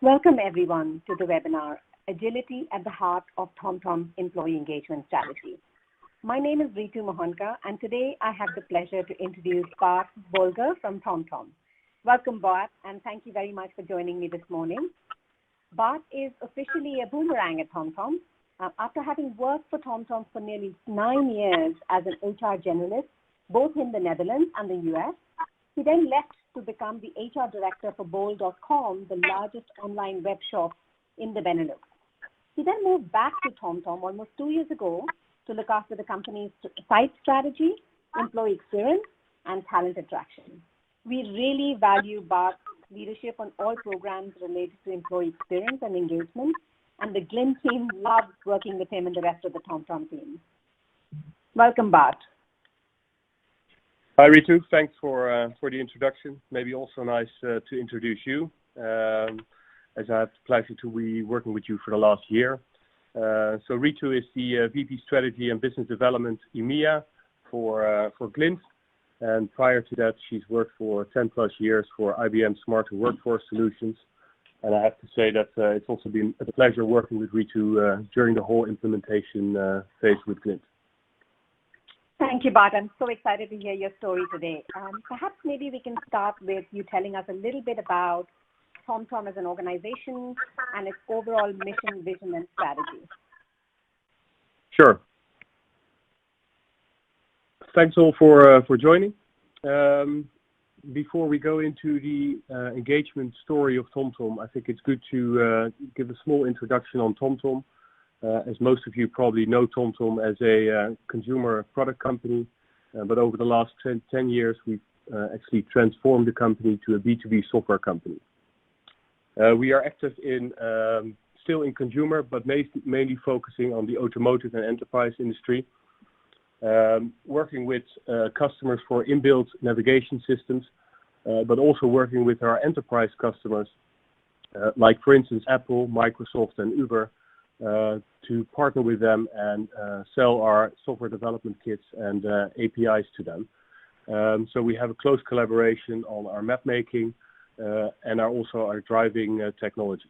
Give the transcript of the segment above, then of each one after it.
Welcome everyone to the webinar, Agility at the Heart of TomTom's Employee Engagement Strategy. My name is Ritu Mohanka, and today I have the pleasure to introduce Bart Bolger from TomTom. Welcome, Bart, and thank you very much for joining me this morning. Bart is officially a boomerang at TomTom. After having worked for TomTom for nearly 9 years as an HR generalist, both in the Netherlands and the US, he then left to become the HR director for Bol.com, the largest online web shop in the Benelux. He then moved back to TomTom almost 2 years ago to look after the company's site strategy, employee experience, and talent attraction. We really value Bart's leadership on all programs related to employee experience and engagement, and the Glint team loves working with him and the rest of the TomTom team. Welcome, Bart. Hi, Ritu. Thanks for the introduction. Maybe also nice to introduce you, as I have the pleasure to be working with you for the last year. So Ritu is the VP Strategy and Business Development EMEA for Glint. And prior to that, she's worked for 10 plus years for IBM Smarter Workforce Solutions. And I have to say that it's also been a pleasure working with Ritu during the whole implementation phase with Glint. Thank you, Bart. I'm so excited to hear your story today. Perhaps maybe we can start with you telling us a little bit about TomTom as an organization and its overall mission, vision, and strategy. Sure. Thanks all for joining. Before we go into the engagement story of TomTom, I think it's good to give a small introduction on TomTom. As most of you probably know TomTom as a consumer product company, but over the last 10 years, we've actually transformed the company to a B2B software company. We are active still in consumer, but mainly focusing on the automotive and enterprise industry, working with customers for inbuilt navigation systems, but also working with our enterprise customers, like for instance, Apple, Microsoft, and Uber, to partner with them and sell our software development kits and APIs to them. So we have a close collaboration on our map making and also our driving technologies.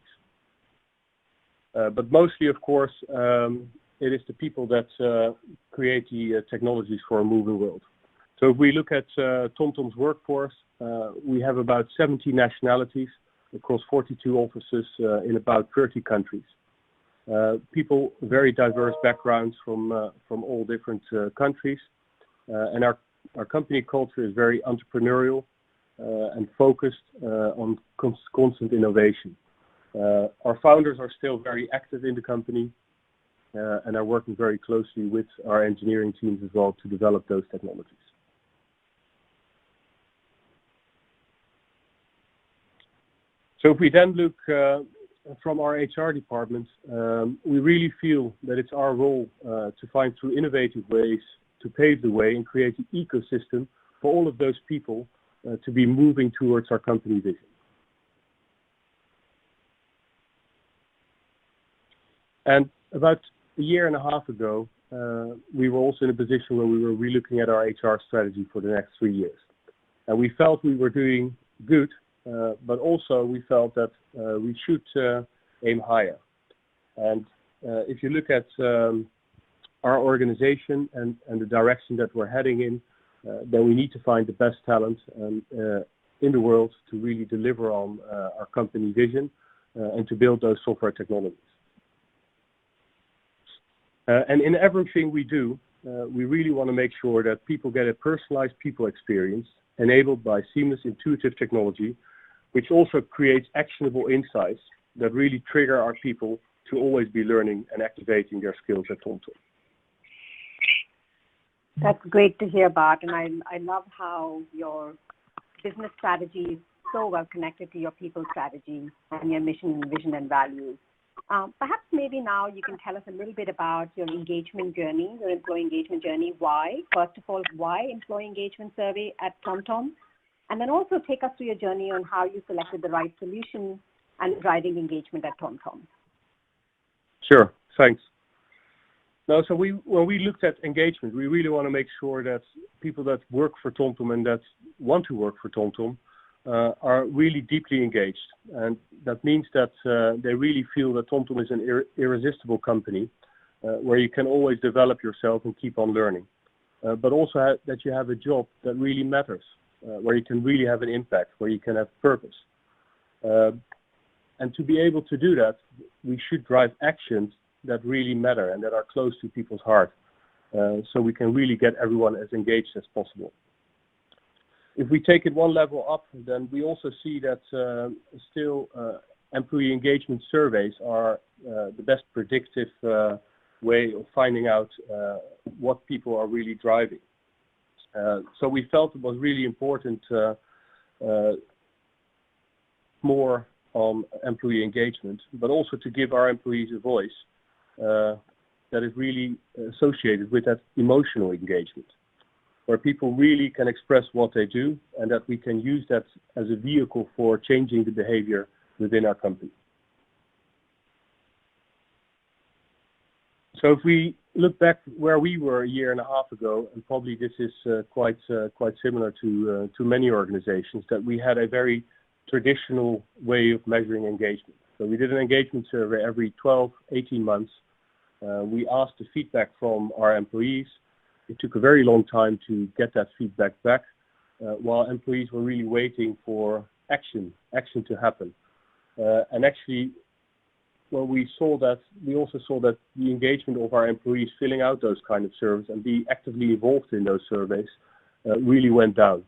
But mostly, of course, it is the people that create the technologies for a moving world. So if we look at TomTom's workforce, we have about 70 nationalities across 42 offices in about 30 countries. People, very diverse backgrounds from all different countries, and our company culture is very entrepreneurial and focused on constant innovation. Our founders are still very active in the company and are working very closely with our engineering teams as well to develop those technologies. So if we then look from our HR department, we really feel that it's our role to find through innovative ways to pave the way and create an ecosystem for all of those people to be moving towards our company vision. And about a year and a half ago, we were also in a position where we were relooking at our HR strategy for the next 3 years. And we felt we were doing good, but also we felt that we should aim higher. And if you look at our organization and the direction that we're heading in, then we need to find the best talent in the world to really deliver on our company vision and to build those software technologies. And in everything we do, we really want to make sure that people get a personalized people experience enabled by seamless, intuitive technology, which also creates actionable insights that really trigger our people to always be learning and activating their skills at TomTom. That's great to hear, Bart, and I love how your business strategy is so well connected to your people strategy and your mission, vision, and values. Perhaps maybe now you can tell us a little bit about your engagement journey, your employee engagement journey. Why? First of all, why employee engagement survey at TomTom? And then also take us through your journey on how you selected the right solution and driving engagement at TomTom. Sure, thanks. No, so when we looked at engagement, we really want to make sure that people that work for TomTom and that want to work for TomTom are really deeply engaged. And that means that they really feel that TomTom is an irresistible company where you can always develop yourself and keep on learning. But also that you have a job that really matters, where you can really have an impact, where you can have purpose. And to be able to do that, we should drive actions that really matter and that are close to people's heart, so we can really get everyone as engaged as possible. If we take it one level up, then we also see that still employee engagement surveys are the best predictive way of finding out what people are really driving. So we felt it was really important more on employee engagement, but also to give our employees a voice that is really associated with that emotional engagement, where people really can express what they do and that we can use that as a vehicle for changing the behavior within our company. So if we look back where we were a year and a half ago, and probably this is quite similar to many organizations, that we had a very traditional way of measuring engagement. So we did an engagement survey every 12, 18 months. We asked the feedback from our employees. It took a very long time to get that feedback back, while employees were really waiting for action to happen. And actually, when we saw that, we also saw that the engagement of our employees filling out those kind of surveys and be actively involved in those surveys really went down.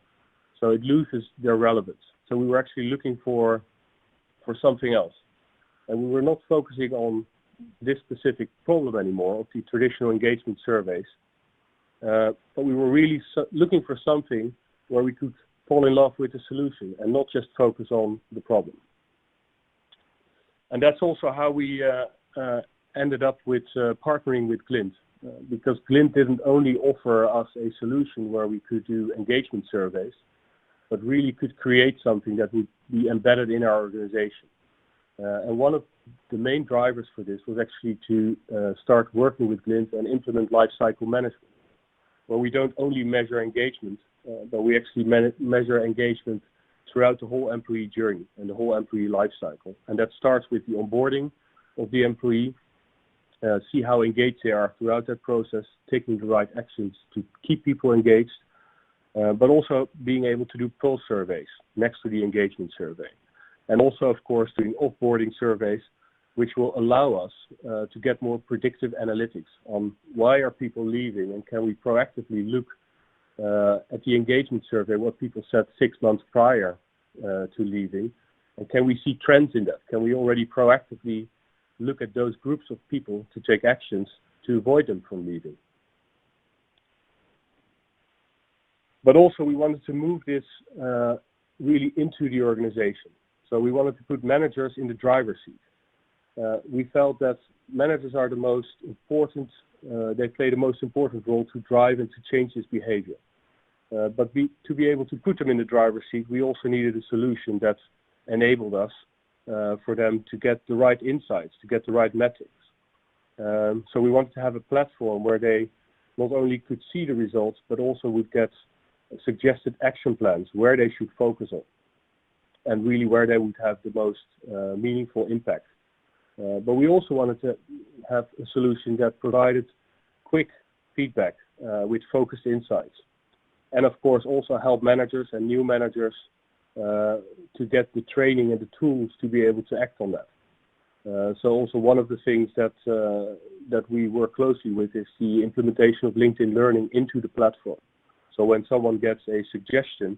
So it loses their relevance. So we were actually looking for something else. And we were not focusing on this specific problem anymore of the traditional engagement surveys. But we were really looking for something where we could fall in love with the solution and not just focus on the problem. And that's also how we ended up with partnering with Glint, because Glint didn't only offer us a solution where we could do engagement surveys, but really could create something that would be embedded in our organization. And one of the main drivers for this was actually to start working with Glint and implement Lifecycle Management, where we don't only measure engagement, but we actually measure engagement throughout the whole employee journey and the whole employee life cycle. And that starts with the onboarding of the employee, see how engaged they are throughout that process, taking the right actions to keep people engaged, but also being able to do pulse surveys next to the engagement survey. And also, of course, doing offboarding surveys, which will allow us to get more predictive analytics on why are people leaving, and can we proactively look at the engagement survey, what people said 6 months prior to leaving, and can we see trends in that? Can we already proactively look at those groups of people to take actions to avoid them from leaving? But also we wanted to move this really into the organization. So we wanted to put managers in the driver's seat. We felt that managers are the most important, they play the most important role to drive and to change this behavior. But to be able to put them in the driver's seat, we also needed a solution that enabled us for them to get the right insights, to get the right metrics. So we wanted to have a platform where they not only could see the results, but also would get suggested action plans where they should focus on, and really where they would have the most meaningful impact. But we also wanted to have a solution that provided quick feedback with focused insights. And of course also help managers and new managers to get the training and the tools to be able to act on that. So also one of the things that we work closely with is the implementation of LinkedIn Learning into the platform. So when someone gets a suggestion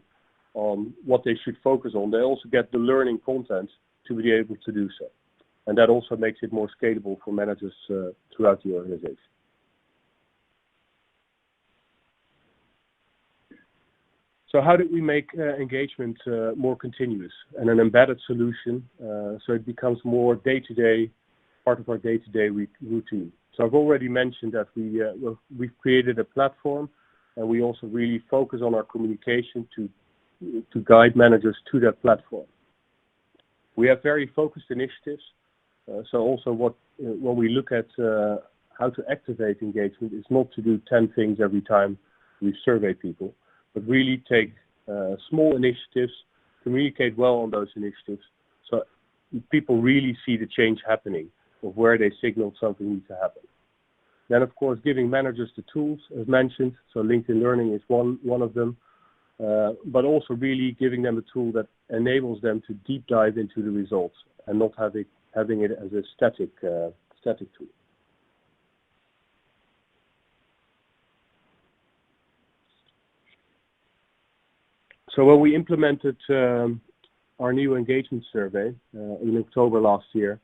on what they should focus on, they also get the learning content to be able to do so. And that also makes it more scalable for managers throughout the organization. So how did we make engagement more continuous and an embedded solution so it becomes more day-to-day, part of our day-to-day routine? So I've already mentioned that we've created a platform, and we also really focus on our communication to guide managers to that platform. We have very focused initiatives. So also when we look at how to activate engagement, it's not to do 10 things every time we survey people, but really take small initiatives communicate well on those initiatives so people really see the change happening of where they signaled something needs to happen. Then, of course, giving managers the tools, as mentioned, so LinkedIn Learning is one of them, but also really giving them a tool that enables them to deep dive into the results and not having it as a static tool. So when we implemented our new engagement survey in October last year,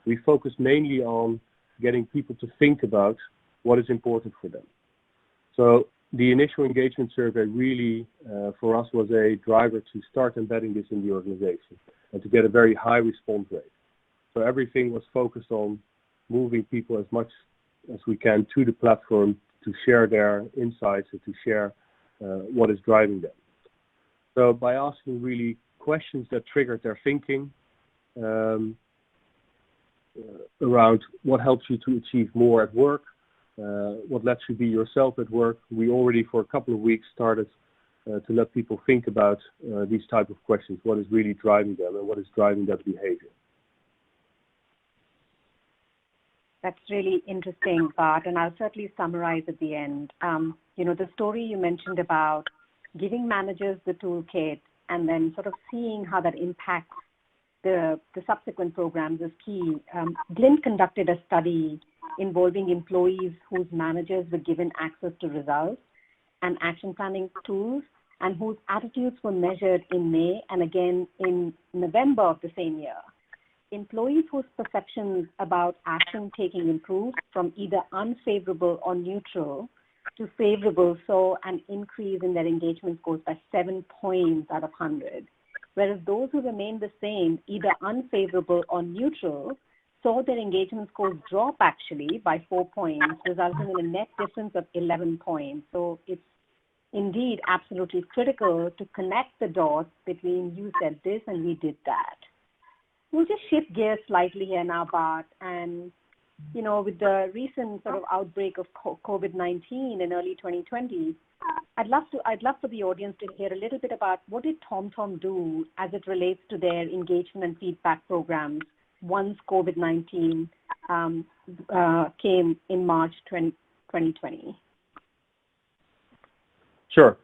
we focused mainly on getting people to think about what is important for them. So the initial engagement survey really, for us, was a driver to start embedding this in the organization and to get a very high response rate. So everything was focused on moving people as much as we can to the platform to share their insights and to share what is driving them. So by asking really questions that triggered their thinking around what helps you to achieve more at work, what lets you be yourself at work, we already for a couple of weeks started to let people think about these type of questions, what is really driving them and what is driving that behavior. That's really interesting, Bart, and I'll certainly summarize at the end. The story you mentioned about giving managers the toolkit and then sort of seeing how that impacts the subsequent programs is key. Glint conducted a study involving employees whose managers were given access to results and action planning tools and whose attitudes were measured in May and again in November of the same year. Employees whose perceptions about action taking improved from either unfavorable or neutral to favorable saw an increase in their engagement scores by 7 points out of 100, whereas those who remained the same, either unfavorable or neutral, saw their engagement scores drop actually by 4 points, resulting in a net difference of 11 points. So it's indeed absolutely critical to connect the dots between you said this and we did that. We'll just shift gears slightly here now, Bart, and with the recent sort of outbreak of COVID-19 in early 2020, I'd love for the audience to hear a little bit about what did TomTom do as it relates to their engagement and feedback programs once COVID-19 came in March 2020. Sure.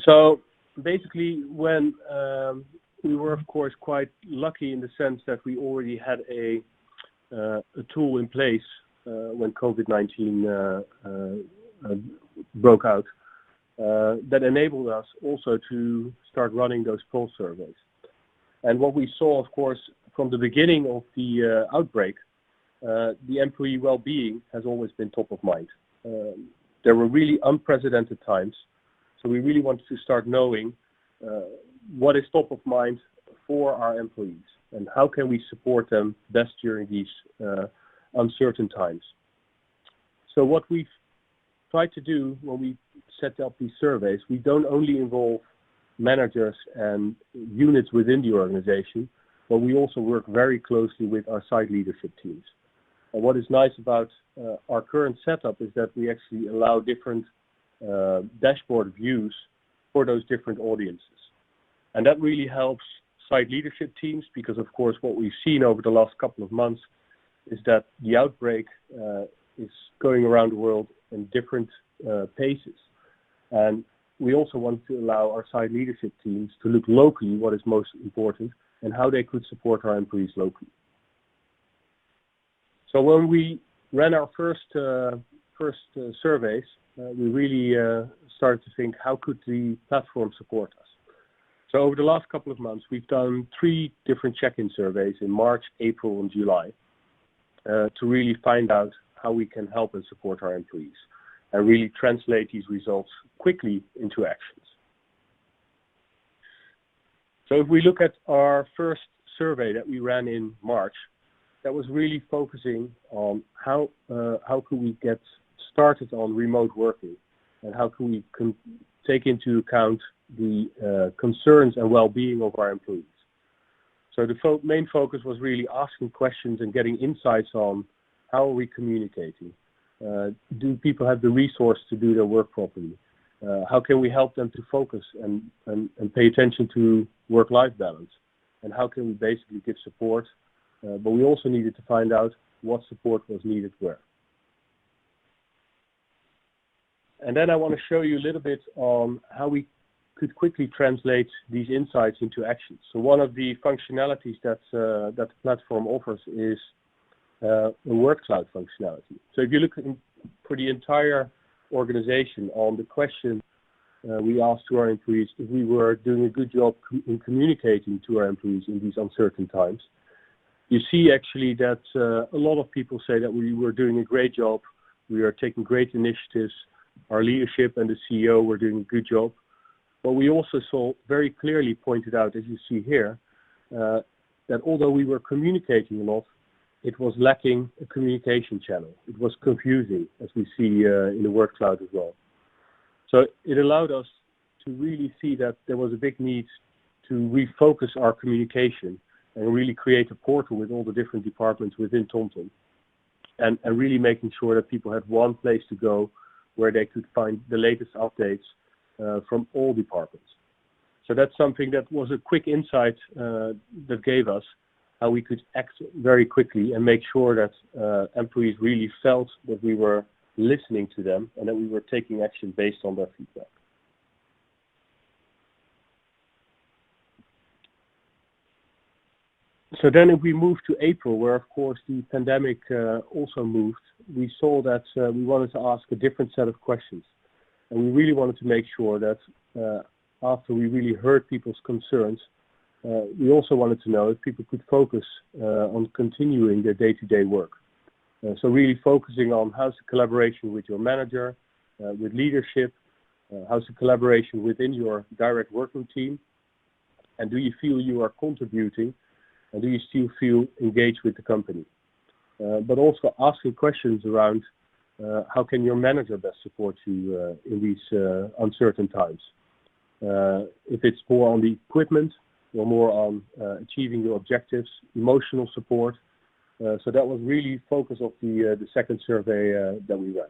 So basically, when we were, of course, quite lucky in the sense that we already had a tool in place when COVID-19 broke out that enabled us also to start running those pulse surveys. And what we saw, of course, from the beginning of the outbreak, the employee well-being has always been top of mind. There were really unprecedented times, so we really wanted to start knowing what is top of mind for our employees and how can we support them best during these uncertain times. So what we've tried to do when we set up these surveys, we don't only involve managers and units within the organization, but we also work very closely with our site leadership teams. And what is nice about our current setup is that we actually allow different dashboard views for those different audiences. And that really helps site leadership teams because, of course, what we've seen over the last couple of months is that the outbreak is going around the world in different paces. And we also want to allow our site leadership teams to look locally what is most important and how they could support our employees locally. So when we ran our first surveys, we really started to think, how could the platform support us? So over the last couple of months, we've done 3 different check-in surveys in March, April, and July to really find out how we can help and support our employees and really translate these results quickly into actions. So if we look at our first survey that we ran in March, that was really focusing on how could we get started on remote working and how can we take into account the concerns and well-being of our employees. So the main focus was really asking questions and getting insights on how are we communicating. Do people have the resource to do their work properly? How can we help them to focus and pay attention to work-life balance? And how can we basically give support? But we also needed to find out what support was needed where. And then I want to show you a little bit on how we could quickly translate these insights into actions. So one of the functionalities that the platform offers is a work cloud functionality. So if you look for the entire organization on the question we asked to our employees if we were doing a good job in communicating to our employees in these uncertain times, you see actually that a lot of people say that we were doing a great job, we are taking great initiatives, our leadership and the CEO were doing a good job. But we also saw very clearly pointed out, as you see here, that although we were communicating a lot, it was lacking a communication channel. It was confusing, as we see in the work cloud as well. So it allowed us to really see that there was a big need to refocus our communication and really create a portal with all the different departments within TomTom, and really making sure that people had one place to go where they could find the latest updates from all departments. So that's something that was a quick insight that gave us how we could act very quickly and make sure that employees really felt that we were listening to them and that we were taking action based on their feedback. So then if we move to April, where of course the pandemic also moved, we saw that we wanted to ask a different set of questions. And we really wanted to make sure that after we really heard people's concerns, we also wanted to know if people could focus on continuing their day-to-day work. So really focusing on how's the collaboration with your manager, with leadership, how's the collaboration within your direct working team, and do you feel you are contributing, and do you still feel engaged with the company? But also asking questions around how can your manager best support you in these uncertain times? If it's more on the equipment or more on achieving your objectives, emotional support. So that was really focus of the second survey that we ran.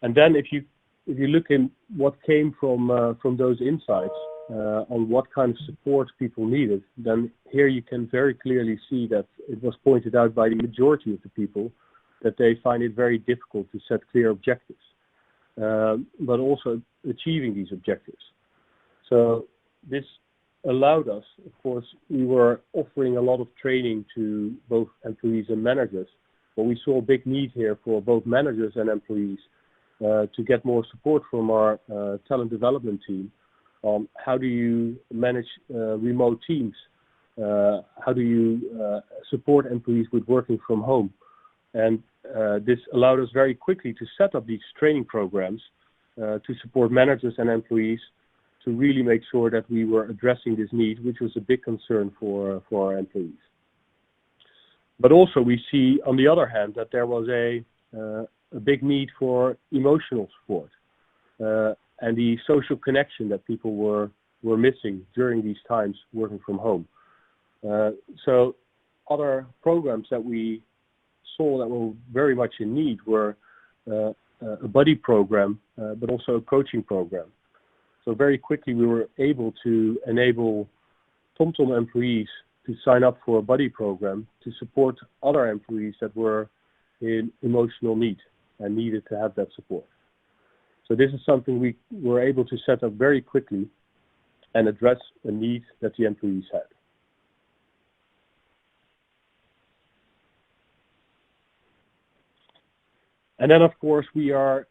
And then if you look in what came from those insights on what kind of support people needed, then here you can very clearly see that it was pointed out by the majority of the people that they find it very difficult to set clear objectives, but also achieving these objectives. So this allowed us, of course, we were offering a lot of training to both employees and managers, but we saw a big need here for both managers and employees to get more support from our talent development team on how do you manage remote teams, how do you support employees with working from home. And this allowed us very quickly to set up these training programs to support managers and employees to really make sure that we were addressing this need, which was a big concern for our employees. But also we see, on the other hand, that there was a big need for emotional support and the social connection that people were missing during these times working from home. So other programs that we saw that were very much in need were a buddy program, but also a coaching program. So very quickly we were able to enable TomTom employees to sign up for a buddy program to support other employees that were in emotional need and needed to have that support. So this is something we were able to set up very quickly and address a need that the employees had. And then, of course, we are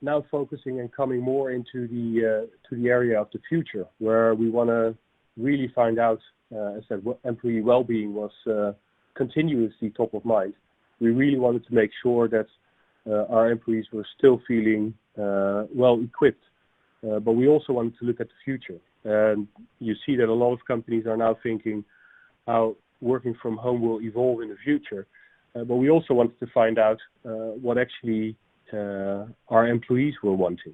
now focusing and coming more into the area of the future, where we want to really find out, as I said, employee well-being was continuously top of mind. We really wanted to make sure that our employees were still feeling well equipped, but we also wanted to look at the future. And you see that a lot of companies are now thinking how working from home will evolve in the future. But we also wanted to find out what actually our employees were wanting.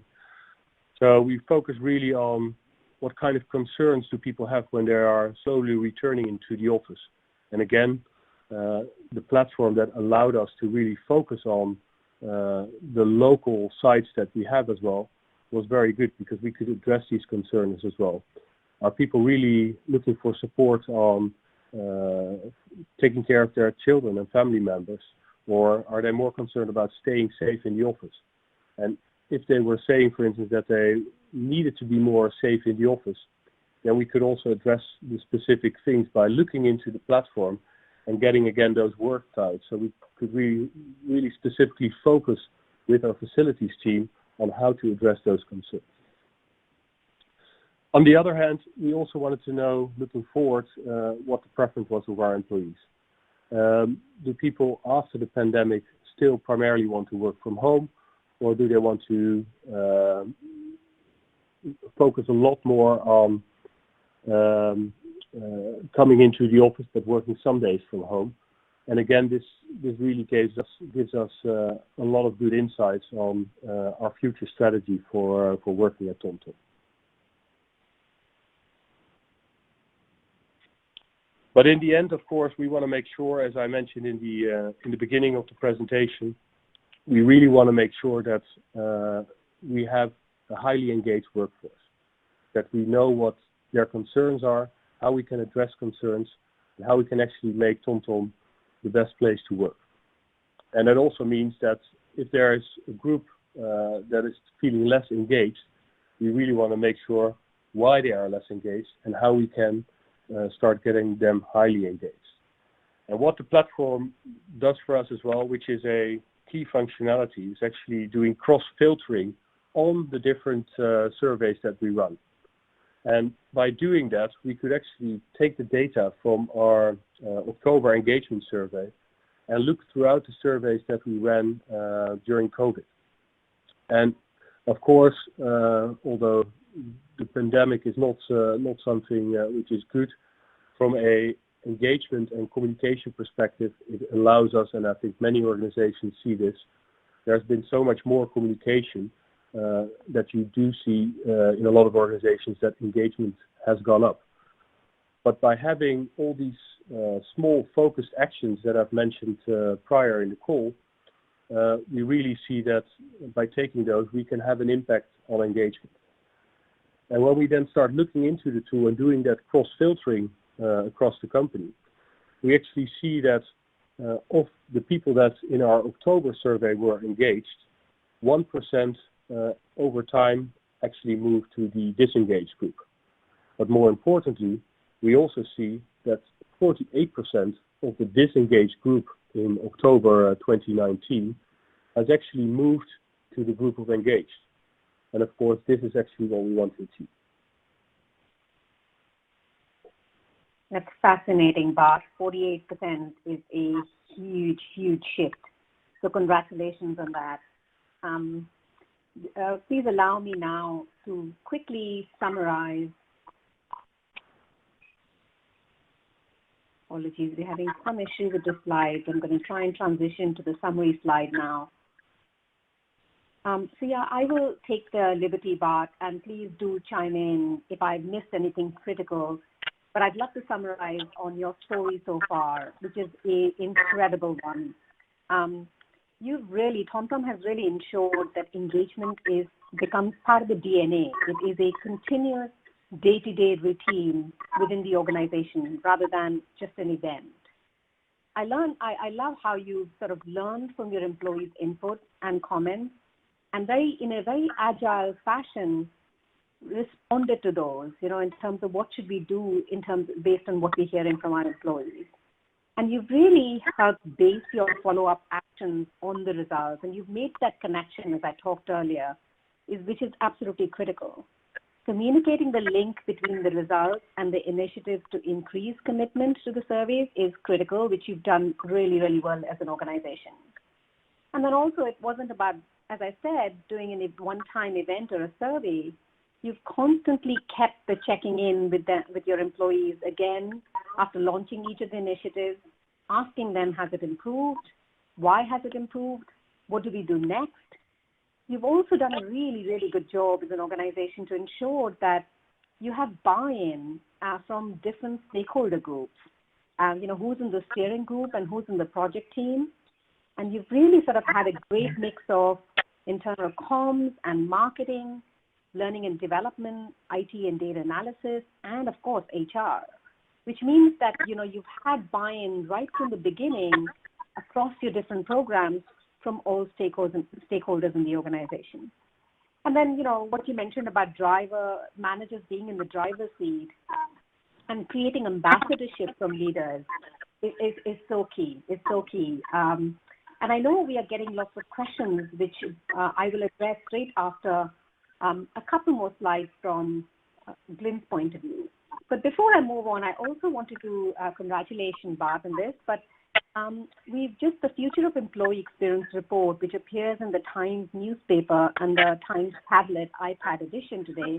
So we focused really on what kind of concerns do people have when they are slowly returning into the office. And again, the platform that allowed us to really focus on the local sites that we have as well was very good because we could address these concerns as well. Are people really looking for support on taking care of their children and family members, or are they more concerned about staying safe in the office? And if they were saying, for instance, that they needed to be more safe in the office, then we could also address the specific things by looking into the platform and getting, again, those work types. So we could really specifically focus with our facilities team on how to address those concerns. On the other hand, we also wanted to know, looking forward, what the preference was of our employees. Do people after the pandemic still primarily want to work from home, or do they want to focus a lot more on coming into the office but working some days from home? And again, this really gives us a lot of good insights on our future strategy for working at TomTom. But in the end, of course, we want to make sure, as I mentioned in the beginning of the presentation, we really want to make sure that we have a highly engaged workforce, that we know what their concerns are, how we can address concerns, and how we can actually make TomTom the best place to work. And that also means that if there is a group that is feeling less engaged, we really want to make sure why they are less engaged and how we can start getting them highly engaged. And what the platform does for us as well, which is a key functionality, is actually doing cross-filtering on the different surveys that we run. And by doing that, we could actually take the data from our October engagement survey and look throughout the surveys that we ran during COVID. And of course, although the pandemic is not something which is good, from a engagement and communication perspective, it allows us, and I think many organizations see this, there's been so much more communication that you do see in a lot of organizations that engagement has gone up. But by having all these small focused actions that I've mentioned prior in the call, we really see that by taking those, we can have an impact on engagement. And when we then start looking into the tool and doing that cross-filtering across the company, we actually see that of the people that in our October survey were engaged, 1% over time actually moved to the disengaged group. But more importantly, we also see that 48% of the disengaged group in October 2019 has actually moved to the group of engaged. And of course, this is actually what we want to achieve. That's fascinating, Bart. 48% is a huge, huge shift. So congratulations on that. Please allow me now to quickly summarize. Apologies, we're having some issue with the slides. I'm going to try and transition to the summary slide now. So yeah, I will take the liberty, Bart, and please do chime in if I've missed anything critical. But I'd love to summarize on your story so far, which is an incredible one. TomTom has really ensured that engagement becomes part of the DNA. It is a continuous day-to-day routine within the organization rather than just an event. I love how you sort of learned from your employees' input and comments, and in a very agile fashion, responded to those, in terms of what should we do based on what we're hearing from our employees. And you've really helped base your follow-up actions on the results, and you've made that connection, as I talked earlier, which is absolutely critical. Communicating the link between the results and the initiatives to increase commitment to the surveys is critical, which you've done really, really well as an organization. And then also, it wasn't about, as I said, doing a one-time event or a survey. You've constantly kept the checking in with your employees again after launching each of the initiatives, asking them, has it improved? Why has it improved? What do we do next? You've also done a really, really good job as an organization to ensure that you have buy-in from different stakeholder groups, who's in the steering group and who's in the project team. And you've really sort of had a great mix of internal comms and marketing, learning and development, IT and data analysis, and of course, HR, which means that, you've had buy-in right from the beginning across your different programs from all stakeholders in the organization. And then, what you mentioned about managers being in the driver's seat and creating ambassadorship from leaders is so key. It's so key. And I know we are getting lots of questions, which I will address straight after a couple more slides from Glint's point of view. But before I move on, I also wanted to congratulate Bart on this, but we've just the Future of Employee Experience report, which appears in the Times newspaper and the Times tablet iPad edition today.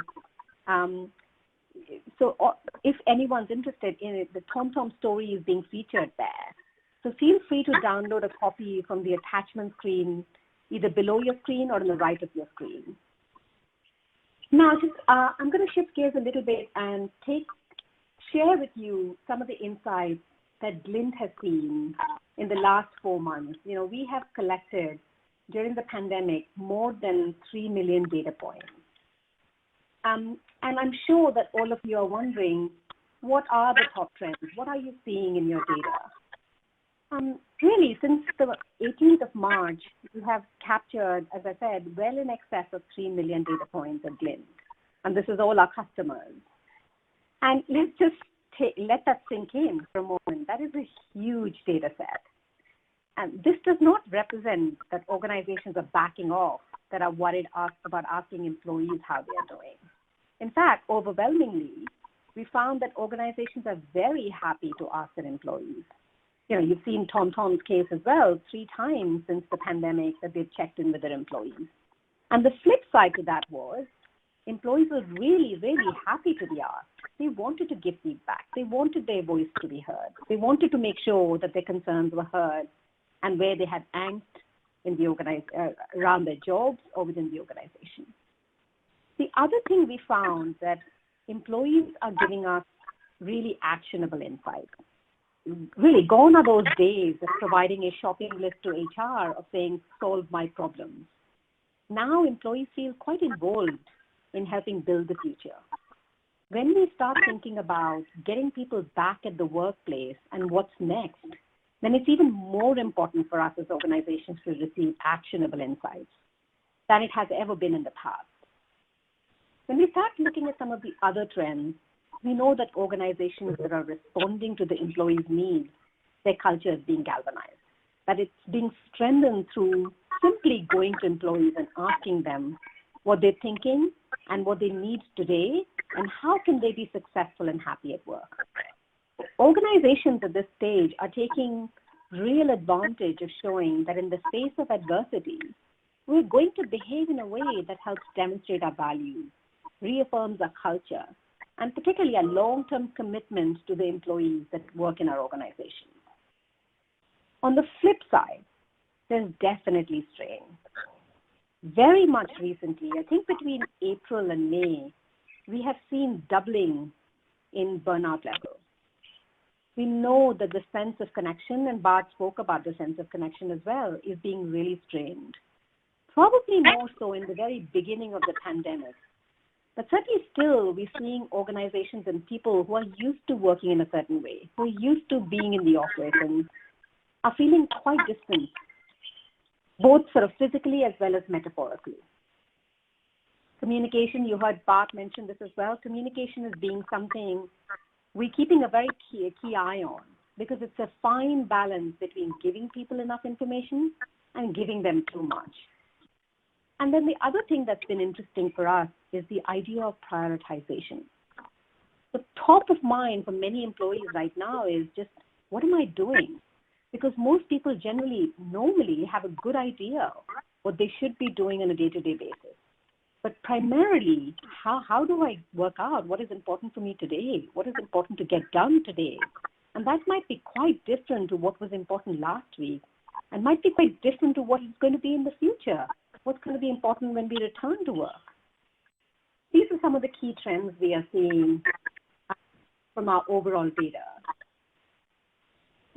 So if anyone's interested in it, the TomTom story is being featured there. So feel free to download a copy from the attachment screen, either below your screen or on the right of your screen. Now, I'm going to shift gears a little bit and share with you some of the insights that Glint has seen in the last 4 months. We have collected during the pandemic more than 3 million data points. And I'm sure that all of you are wondering, what are the top trends? What are you seeing in your data? Really, since the 18th of March, we have captured, as I said, well in excess of 3 million data points at Glint. And this is all our customers. And let's just let that sink in for a moment. That is a huge data set. And this does not represent that organizations are backing off, that are worried about asking employees how they are doing. In fact, overwhelmingly, we found that organizations are very happy to ask their employees. You've seen TomTom's case as well, 3 times since the pandemic that they've checked in with their employees. And the flip side to that was employees were really, really happy to be asked. They wanted to give feedback. They wanted their voice to be heard. They wanted to make sure that their concerns were heard and where they had angst in the around their jobs or within the organization. The other thing we found that employees are giving us really actionable insights. Really, gone are those days of providing a shopping list to HR of saying, solve my problems. Now employees feel quite involved in helping build the future. When we start thinking about getting people back at the workplace and what's next, then it's even more important for us as organizations to receive actionable insights than it has ever been in the past. When we start looking at some of the other trends, we know that organizations that are responding to the employees' needs, their culture is being galvanized, that it's being strengthened through simply going to employees and asking them what they're thinking and what they need today and how can they be successful and happy at work. Organizations at this stage are taking real advantage of showing that in the face of adversity, we're going to behave in a way that helps demonstrate our values, reaffirms our culture, and particularly a long-term commitment to the employees that work in our organization. On the flip side, there's definitely strain. Very much recently, I think between April and May, we have seen doubling in burnout levels. We know that the sense of connection, and Bart spoke about the sense of connection as well, is being really strained. Probably more so in the very beginning of the pandemic. But certainly still, we're seeing organizations and people who are used to working in a certain way, who are used to being in the office and are feeling quite distant, both sort of physically as well as metaphorically. Communication, you heard Bart mention this as well. Communication is being something we're keeping a very key eye on because it's a fine balance between giving people enough information and giving them too much. And then the other thing that's been interesting for us is the idea of prioritization. The top of mind for many employees right now is just, what am I doing? Because most people normally have a good idea what they should be doing on a day-to-day basis. But primarily, how do I work out what is important for me today? What is important to get done today? And that might be quite different to what was important last week and might be quite different to what is going to be in the future. What's going to be important when we return to work? These are some of the key trends we are seeing from our overall data.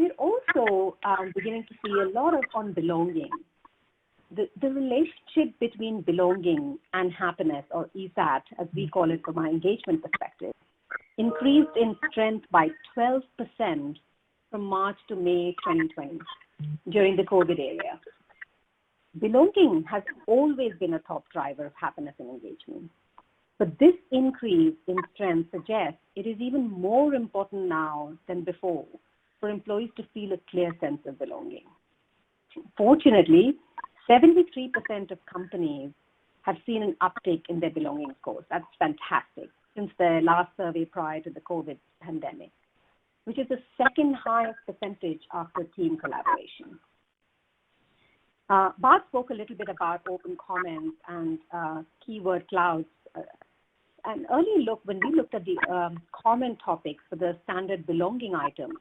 we're also beginning to see a lot on belonging. The relationship between belonging and happiness, or ESAT, as we call it from our engagement perspective, increased in strength by 12% from March to May 2020 during the COVID era. Belonging has always been a top driver of happiness and engagement. But this increase in strength suggests it is even more important now than before for employees to feel a clear sense of belonging. Fortunately, 73% of companies have seen an uptick in their belonging scores. That's fantastic since the last survey prior to the COVID pandemic, which is the second highest percentage after team collaboration. Bart spoke a little bit about open comments and keyword clouds. An early look, when we looked at the comment topics for the standard belonging items,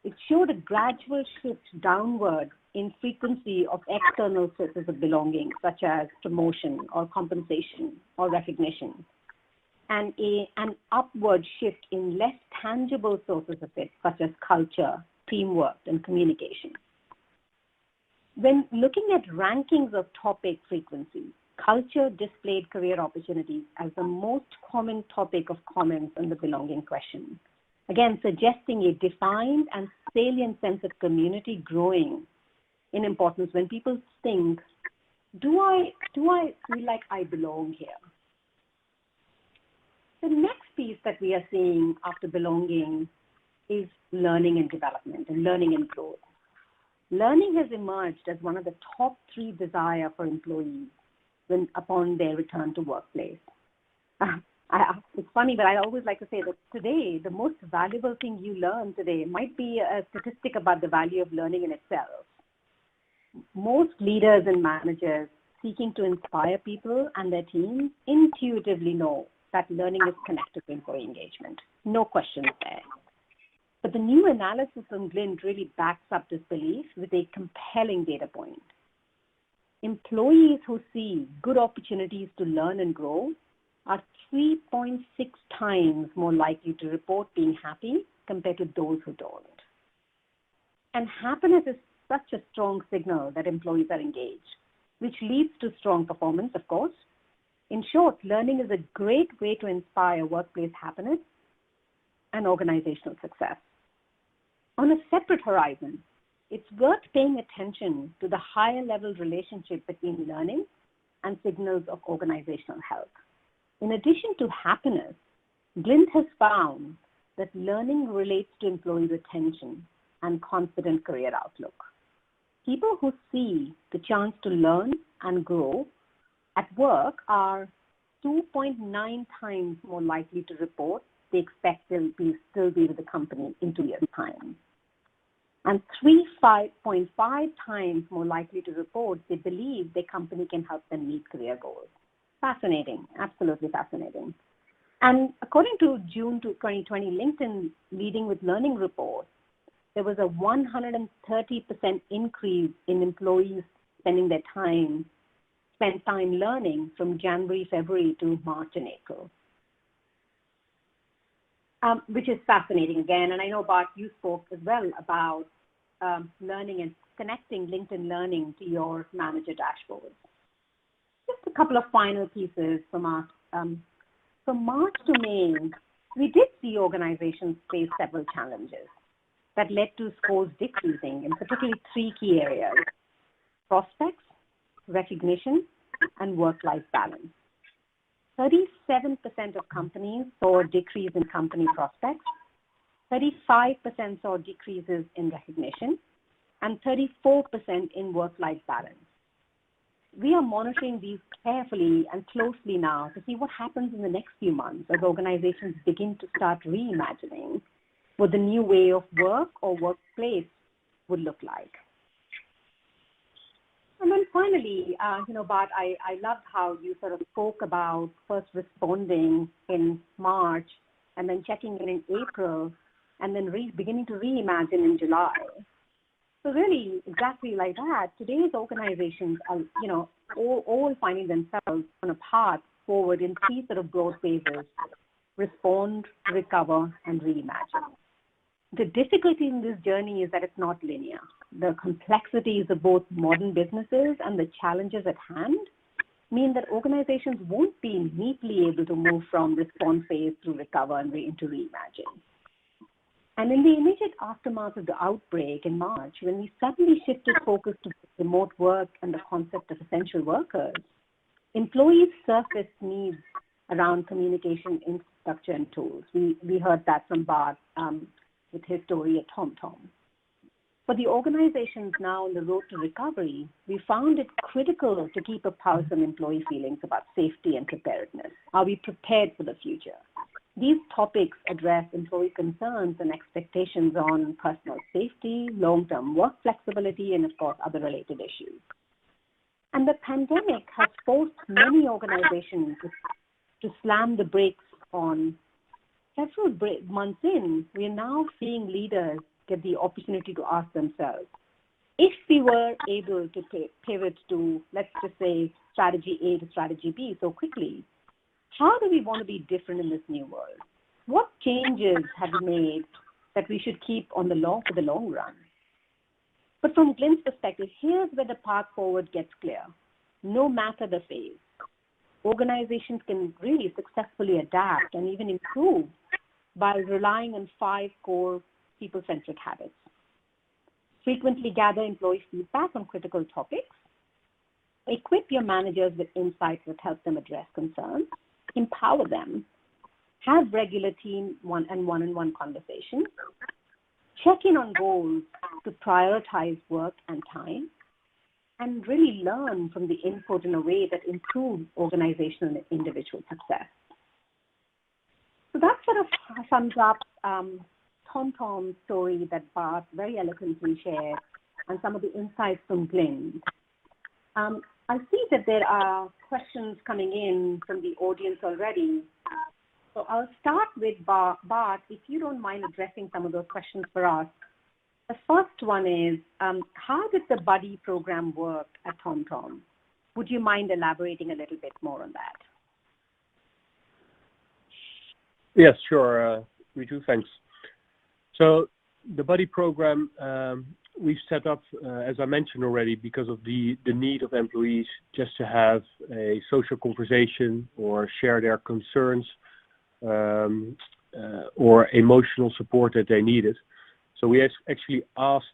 it showed a gradual shift downward in frequency of external sources of belonging, such as promotion or compensation or recognition, and an upward shift in less tangible sources of it, such as culture, teamwork, and communication. When looking at rankings of topic frequency, culture displayed career opportunities as the most common topic of comments on the belonging question, again suggesting a defined and salient sense of community growing in importance when people think, do I feel like I belong here? The next piece that we are seeing after belonging is learning and development and learning and growth. Learning has emerged as one of the top 3 desires for employees upon their return to workplace. It's funny, but I always like to say that today, the most valuable thing you learn today might be a statistic about the value of learning in itself. Most leaders and managers seeking to inspire people and their teams intuitively know that learning is connected to employee engagement. No questions there. But the new analysis from Glint really backs up this belief with a compelling data point. Employees who see good opportunities to learn and grow are 3.6 times more likely to report being happy compared to those who don't. And happiness is such a strong signal that employees are engaged, which leads to strong performance, of course. In short, learning is a great way to inspire workplace happiness and organizational success. On a separate horizon, it's worth paying attention to the higher level relationship between learning and signals of organizational health. In addition to happiness, Glint has found that learning relates to employee retention and confident career outlook. People who see the chance to learn and grow at work are 2.9 times more likely to report they expect they'll still be with the company in 2 years' time. And 3.5 times more likely to report they believe their company can help them meet career goals. Fascinating, absolutely fascinating. And according to June 2020 LinkedIn Leading with Learning report, there was a 130% increase in employees spent time learning from January, February to March and April, which is fascinating again. And I know, Bart, you spoke as well about learning and connecting LinkedIn Learning to your manager dashboard. Just a couple of final pieces from us. From March to May, we did see organizations face several challenges that led to scores decreasing in particularly 3 key areas: prospects, recognition, and work-life balance. 37% of companies saw a decrease in company prospects, 35% saw decreases in recognition, and 34% in work-life balance. We are monitoring these carefully and closely now to see what happens in the next few months as organizations begin to start reimagining what the new way of work or workplace would look like. And then finally, Bart, I loved how you sort of spoke about first responding in March and then checking in April and then beginning to reimagine in July. So really, exactly like that, today's organizations are, all finding themselves on a path forward in 3 sort of growth phases: respond, recover, and reimagine. The difficulty in this journey is that it's not linear. The complexities of both modern businesses and the challenges at hand mean that organizations won't be neatly able to move from response phase to recover and into reimagine. And in the immediate aftermath of the outbreak in March, when we suddenly shifted focus to remote work and the concept of essential workers, employees surfaced needs around communication infrastructure and tools. We heard that from Bart with his story at TomTom. For the organizations now on the road to recovery, we found it critical to keep a pulse on employee feelings about safety and preparedness. Are we prepared for the future? These topics address employee concerns and expectations on personal safety, long-term work flexibility, and of course, other related issues. And the pandemic has forced many organizations to slam the brakes on. Several months in, we are now seeing leaders get the opportunity to ask themselves, if we were able to pivot to, let's just say, strategy A to strategy B so quickly, how do we want to be different in this new world? What changes have we made that we should keep for the long run? But from Glint's perspective, here's where the path forward gets clear. No matter the phase, organizations can really successfully adapt and even improve by relying on 5 core people-centric habits. Frequently gather employee feedback on critical topics. Equip your managers with insights that help them address concerns. Empower them. Have regular team one-on-one conversations. Check in on goals to prioritize work and time. And really learn from the input in a way that improves organizational and individual success. So that sort of sums up TomTom's story that Bart very eloquently shared and some of the insights from Glint. I see that there are questions coming in from the audience already. So I'll start with Bart, if you don't mind addressing some of those questions for us. The first one is, how did the buddy program work at TomTom? Would you mind elaborating a little bit more on that? Yes, sure, Ritu, thanks. So the buddy program we set up, as I mentioned already, because of the need of employees just to have a social conversation or share their concerns or emotional support that they needed. So we actually asked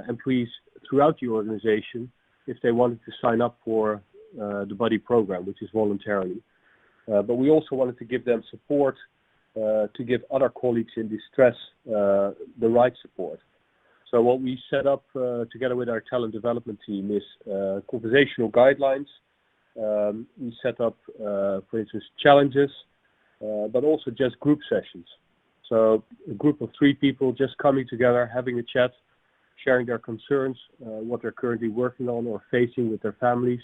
employees throughout the organization if they wanted to sign up for the buddy program, which is voluntarily. But we also wanted to give them support to give other colleagues in distress the right support. So what we set up together with our talent development team is conversational guidelines. We set up, for instance, challenges, but also just group sessions. So a group of 3 people just coming together, having a chat, sharing their concerns, what they're currently working on or facing with their families,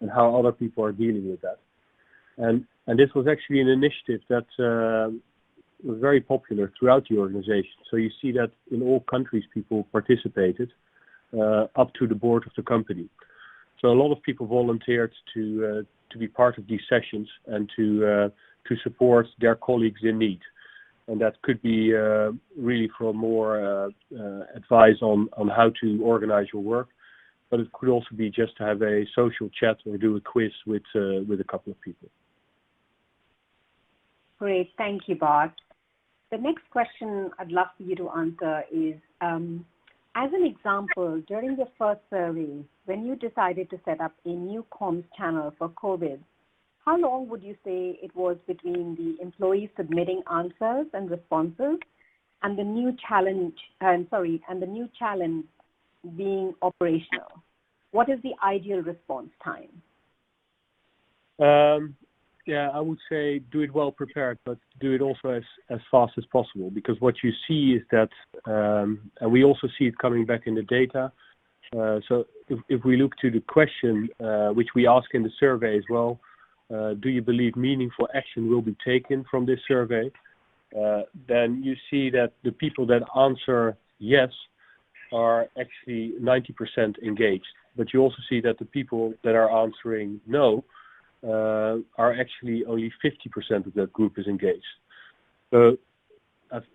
and how other people are dealing with that. And this was actually an initiative that was very popular throughout the organization. So you see that in all countries people participated, up to the board of the company. So a lot of people volunteered to be part of these sessions and to support their colleagues in need. And that could be really for more advice on how to organize your work, but it could also be just to have a social chat or do a quiz with a couple of people. Great, thank you, Bart. The next question I'd love for you to answer is, as an example, during the first survey, when you decided to set up a new comms channel for COVID, how long would you say it was between the employees submitting answers and responses and the new challenge being operational? What is the ideal response time? I would say do it well prepared, but do it also as fast as possible, because what you see is that, and we also see it coming back in the data. So if we look to the question, which we ask in the survey as well, do you believe meaningful action will be taken from this survey? Then you see that the people that answer yes are actually 90% engaged. But you also see that the people that are answering no are actually only 50% of that group is engaged. So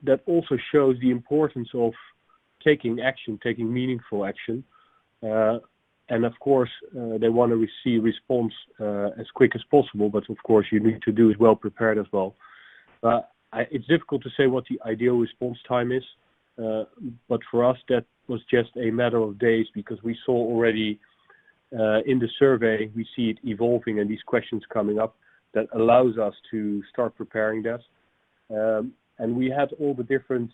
that also shows the importance of taking action, taking meaningful action. And of course, they want to receive response as quick as possible, but of course, you need to do it well prepared as well. It's difficult to say what the ideal response time is, but for us, that was just a matter of days because we saw already in the survey, we see it evolving and these questions coming up that allows us to start preparing that. And we had all the different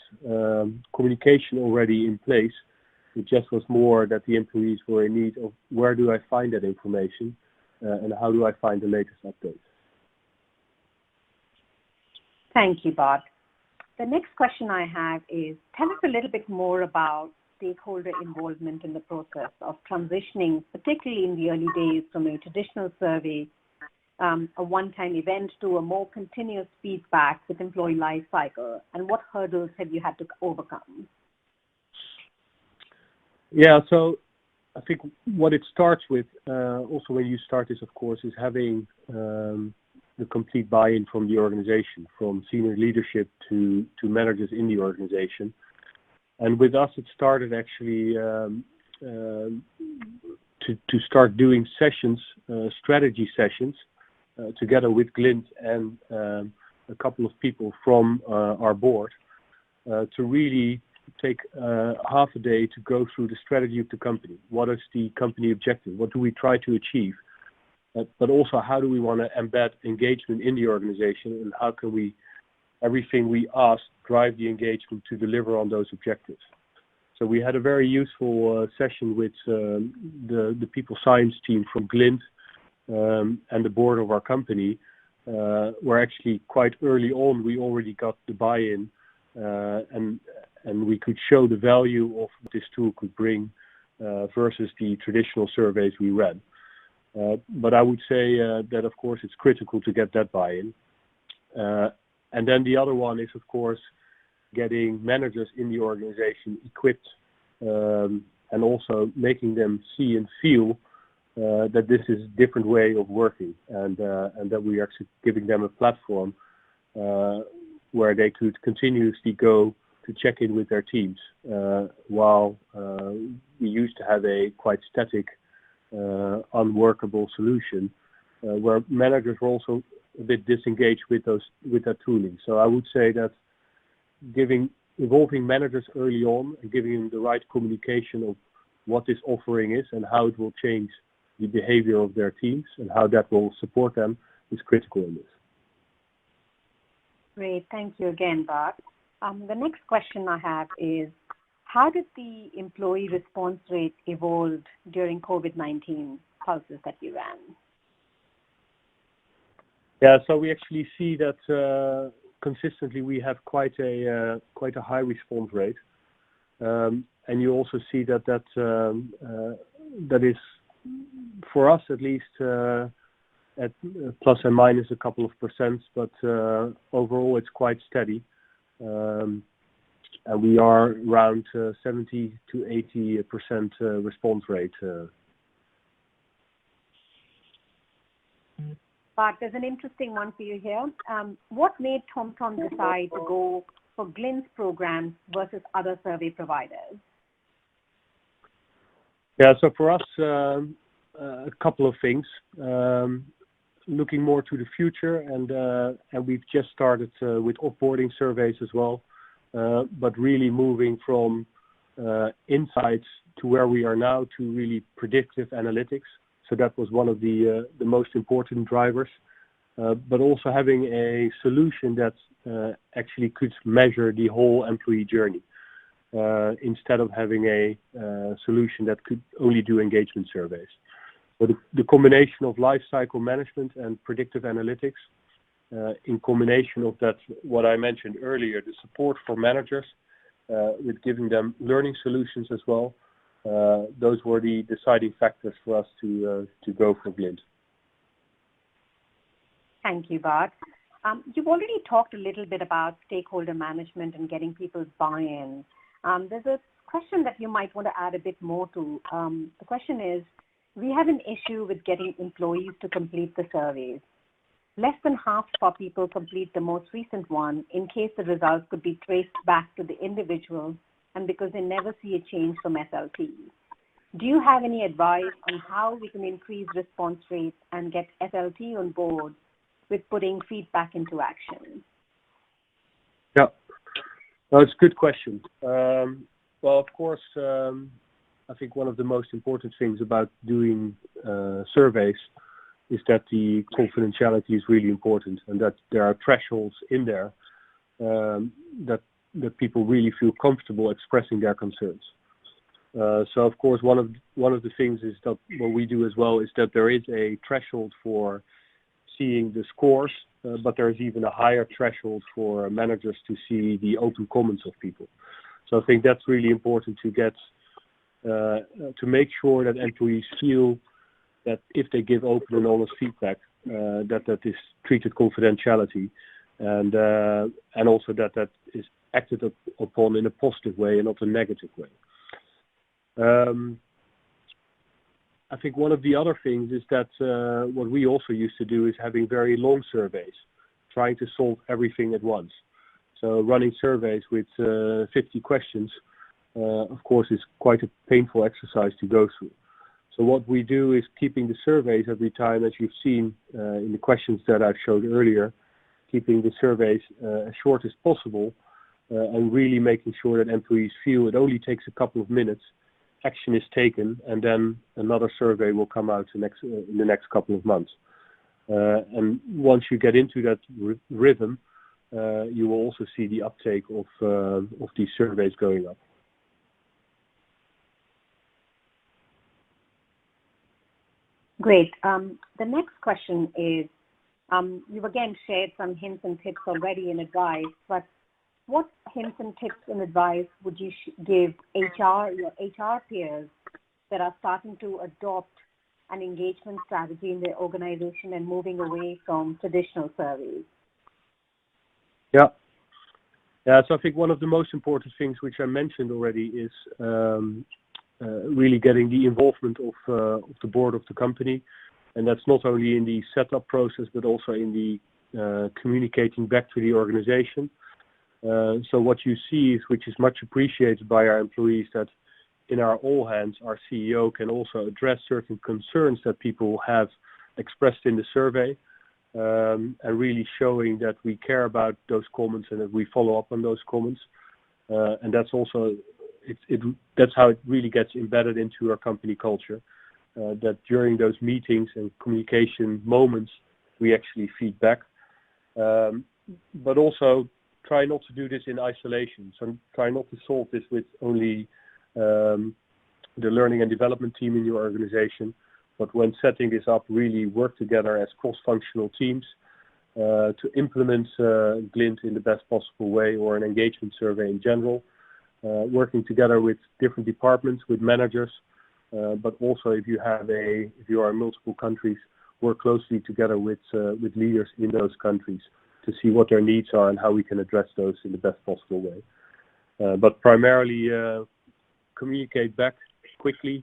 communication already in place. It just was more that the employees were in need of where do I find that information and how do I find the latest updates. Thank you, Bart. The next question I have is, tell us a little bit more about stakeholder involvement in the process of transitioning, particularly in the early days, from a traditional survey, a one-time event, to a more continuous feedback with employee life cycle, and what hurdles have you had to overcome? Yeah, so I think what it starts with, also when you start this, of course, is having the complete buy-in from the organization, from senior leadership to managers in the organization. And with us, it started actually to start doing sessions, strategy sessions, together with Glint and a couple of people from our board, to really take half a day to go through the strategy of the company. What is the company objective? What do we try to achieve? But also, how do we want to embed engagement in the organization, and how can we, everything we ask, drive the engagement to deliver on those objectives? So we had a very useful session with the people science team from Glint and the board of our company, where actually quite early on we already got the buy-in and we could show the value of what this tool could bring versus the traditional surveys we ran. But I would say that, of course, it's critical to get that buy-in. And then the other one is, of course, getting managers in the organization equipped and also making them see and feel that this is a different way of working and that we are actually giving them a platform where they could continuously go to check in with their teams while we used to have a quite static, unworkable solution where managers were also a bit disengaged with that tooling. So I would say that involving managers early on and giving them the right communication of what this offering is and how it will change the behavior of their teams and how that will support them is critical in this. Great. Thank you again, Bart. The next question I have is, how did the employee response rate evolve during COVID-19 pulses that you ran? Yeah, so we actually see that consistently we have quite a high response rate, and you also see that is, for us at least, at plus and minus a couple of percent, but overall it's quite steady. And we are around 70 to 80% response rate. Bart, there's an interesting one for you here. What made TomTom decide to go for Glint's programs versus other survey providers? Yeah, so for us, a couple of things. Looking more to the future, and we've just started with offboarding surveys as well, but really moving from insights to where we are now to really predictive analytics. So that was one of the most important drivers, but also having a solution that actually could measure the whole employee journey instead of having a solution that could only do engagement surveys. But the combination of lifecycle management and predictive analytics, in combination of that, what I mentioned earlier, the support for managers, with giving them learning solutions as well, those were the deciding factors for us to go for Glint. Thank you, Bart. You've already talked a little bit about stakeholder management and getting people's buy-in. There's a question that you might want to add a bit more to. The question is, we have an issue with getting employees to complete the surveys. Less than half of our people complete the most recent one in case the results could be traced back to the individual and because they never see a change from SLT. Do you have any advice on how we can increase response rates and get SLT on board with putting feedback into action? Yeah, well, it's a good question. Well, of course, I think one of the most important things about doing surveys is that the confidentiality is really important and that there are thresholds in there that people really feel comfortable expressing their concerns. So of course, one of the things is that what we do as well is that there is a threshold for seeing the scores, but there is even a higher threshold for managers to see the open comments of people. So I think that's really important to get to make sure that employees feel that if they give open and honest feedback, that is treated confidentiality, and also that is acted upon in a positive way and not a negative way. I think one of the other things is that what we also used to do is having very long surveys, trying to solve everything at once. So running surveys with 50 questions, of course, is quite a painful exercise to go through. So what we do is keeping the surveys every time, as you've seen in the questions that I showed earlier, keeping the surveys as short as possible and really making sure that employees feel it only takes a couple of minutes, action is taken, and then another survey will come out in the next couple of months. And once you get into that rhythm, you will also see the uptake of these surveys going up. Great. The next question is, you've again shared some hints and tips already in advice, but what hints and tips and advice would you give your HR peers that are starting to adopt an engagement strategy in their organization and moving away from traditional surveys? Yeah. So I think one of the most important things, which I mentioned already, is really getting the involvement of the board of the company, and that's not only in the setup process but also in the communicating back to the organization. So what you see is, which is much appreciated by our employees, that in our all hands, our CEO can also address certain concerns that people have expressed in the survey, and really showing that we care about those comments and that we follow up on those comments. And that's also that's how it really gets embedded into our company culture, that during those meetings and communication moments, we actually feed back. But also try not to do this in isolation. So try not to solve this with only the learning and development team in your organization, but when setting this up, really work together as cross-functional teams to implement Glint in the best possible way, or an engagement survey in general. Working together with different departments, with managers, but also if you are in multiple countries, work closely together with leaders in those countries to see what their needs are and how we can address those in the best possible way. But primarily communicate back quickly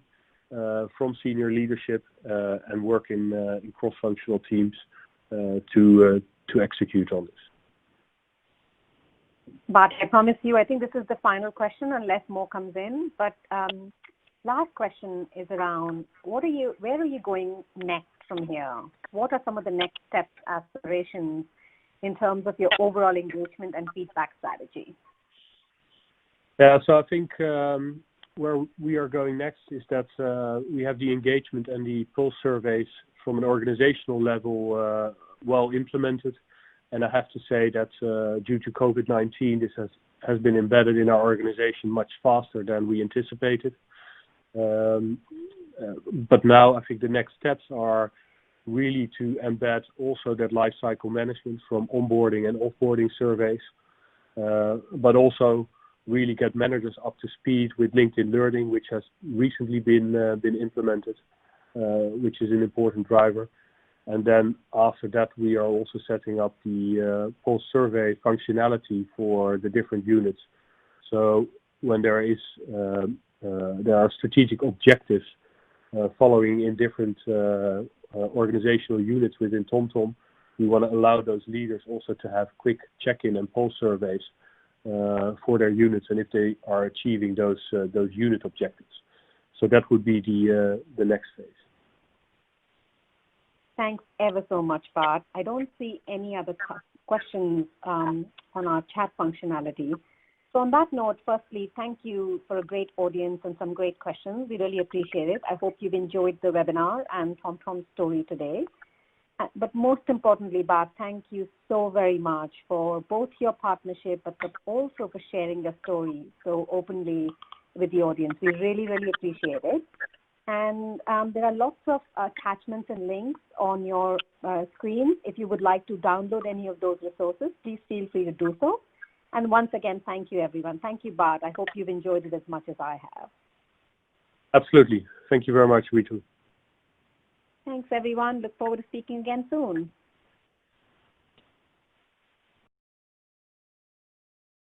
from senior leadership and work in cross-functional teams to execute on this. Bart, I promise you, I think this is the final question unless more comes in. But last question is around where are you going next from here? What are some of the next steps, aspirations in terms of your overall engagement and feedback strategy? Yeah, so I think where we are going next is that we have the engagement and the pulse surveys from an organizational level well implemented. And I have to say that due to COVID-19, this has been embedded in our organization much faster than we anticipated. But now I think the next steps are really to embed also that lifecycle management from onboarding and offboarding surveys, but also really get managers up to speed with LinkedIn Learning, which has recently been implemented, which is an important driver. And then after that, we are also setting up the pulse survey functionality for the different units. So when there are strategic objectives following in different organizational units within TomTom, we want to allow those leaders also to have quick check-in and pulse surveys for their units and if they are achieving those unit objectives. So that would be the next phase. Thanks ever so much, Bart. I don't see any other questions on our chat functionality. So on that note, firstly, thank you for a great audience and some great questions. We really appreciate it. I hope you've enjoyed the webinar and TomTom's story today. But most importantly, Bart, thank you so very much for both your partnership, but also for sharing your story so openly with the audience. We really, really appreciate it. And there are lots of attachments and links on your screen. If you would like to download any of those resources, please feel free to do so. And once again, thank you, everyone. Thank you, Bart. I hope you've enjoyed it as much as I have. Absolutely. Thank you very much, Ritu. Thanks, everyone. Look forward to speaking again soon.